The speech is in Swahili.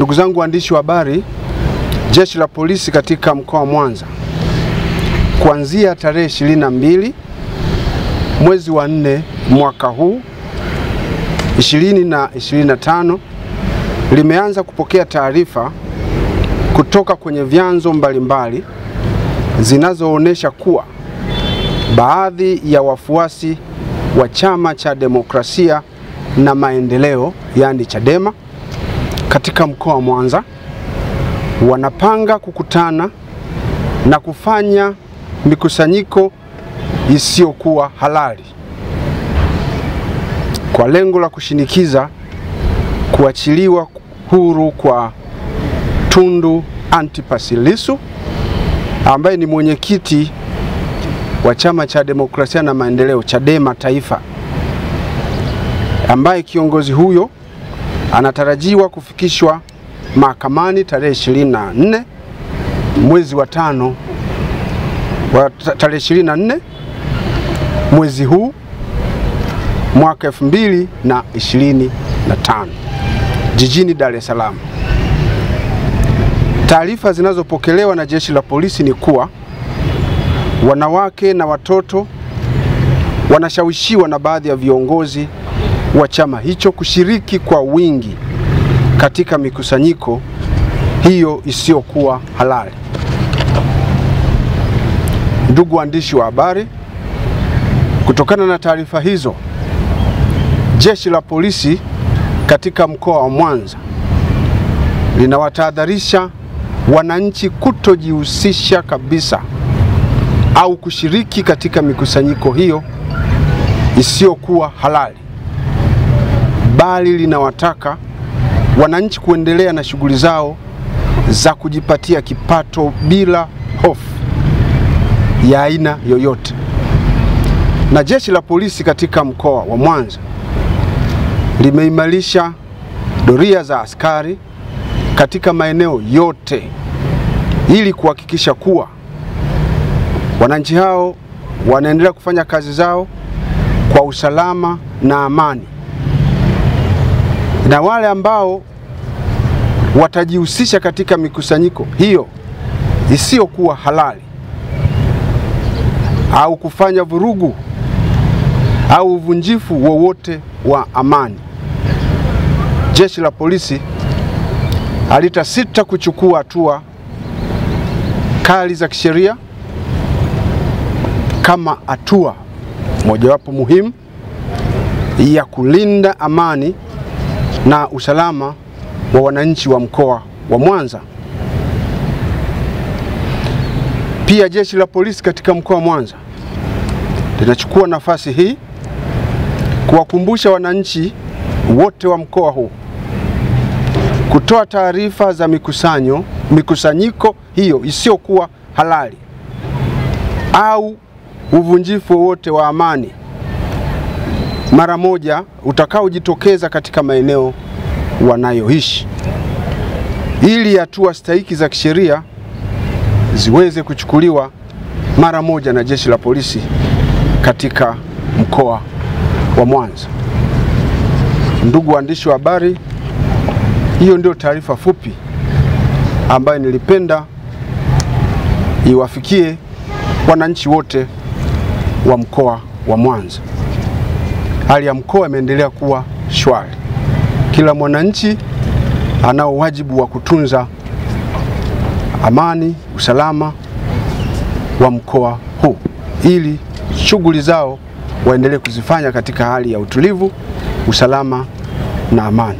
Ndugu zangu waandishi wa habari, Jeshi la Polisi katika mkoa wa Mwanza kuanzia tarehe 22 mwezi wa 4 mwaka huu 2025 limeanza kupokea taarifa kutoka kwenye vyanzo mbalimbali zinazoonesha kuwa baadhi ya wafuasi wa Chama cha Demokrasia na Maendeleo yani Chadema katika mkoa wa Mwanza wanapanga kukutana na kufanya mikusanyiko isiyokuwa halali kwa lengo la kushinikiza kuachiliwa huru kwa Tundu Antipas Lissu ambaye ni mwenyekiti wa Chama cha Demokrasia na Maendeleo Chadema Taifa, ambaye kiongozi huyo anatarajiwa kufikishwa mahakamani tarehe 24 mwezi wa 5 tarehe 24 mwezi huu mwaka 2025 jijini Dar es Salaam. Taarifa zinazopokelewa na Jeshi la Polisi ni kuwa wanawake na watoto wanashawishiwa na baadhi ya viongozi wa chama hicho kushiriki kwa wingi katika mikusanyiko hiyo isiyokuwa halali. Ndugu waandishi wa habari, kutokana na taarifa hizo, Jeshi la Polisi katika mkoa wa Mwanza linawatahadharisha wananchi kutojihusisha kabisa au kushiriki katika mikusanyiko hiyo isiyokuwa halali, bali linawataka wananchi kuendelea na shughuli zao za kujipatia kipato bila hofu ya aina yoyote. Na Jeshi la Polisi katika mkoa wa Mwanza limeimarisha doria za askari katika maeneo yote ili kuhakikisha kuwa wananchi hao wanaendelea kufanya kazi zao kwa usalama na amani, na wale ambao watajihusisha katika mikusanyiko hiyo isiyokuwa halali au kufanya vurugu au uvunjifu wowote wa amani, Jeshi la Polisi halitasita kuchukua hatua kali za kisheria kama hatua mojawapo muhimu ya kulinda amani na usalama wa wananchi wa mkoa wa Mwanza. Pia Jeshi la Polisi katika mkoa wa Mwanza linachukua nafasi hii kuwakumbusha wananchi wote wa mkoa huu kutoa taarifa za mikusanyiko hiyo isiyokuwa halali au uvunjifu wowote wa amani mara moja utakaojitokeza katika maeneo wanayoishi, ili hatua stahiki za kisheria ziweze kuchukuliwa mara moja na Jeshi la Polisi katika mkoa wa Mwanza. Ndugu waandishi wa habari, hiyo ndio taarifa fupi ambayo nilipenda iwafikie wananchi wote wa mkoa wa Mwanza. Hali ya mkoa imeendelea kuwa shwari. Kila mwananchi anao wajibu wa kutunza amani, usalama wa mkoa huu ili shughuli zao waendelee kuzifanya katika hali ya utulivu, usalama na amani.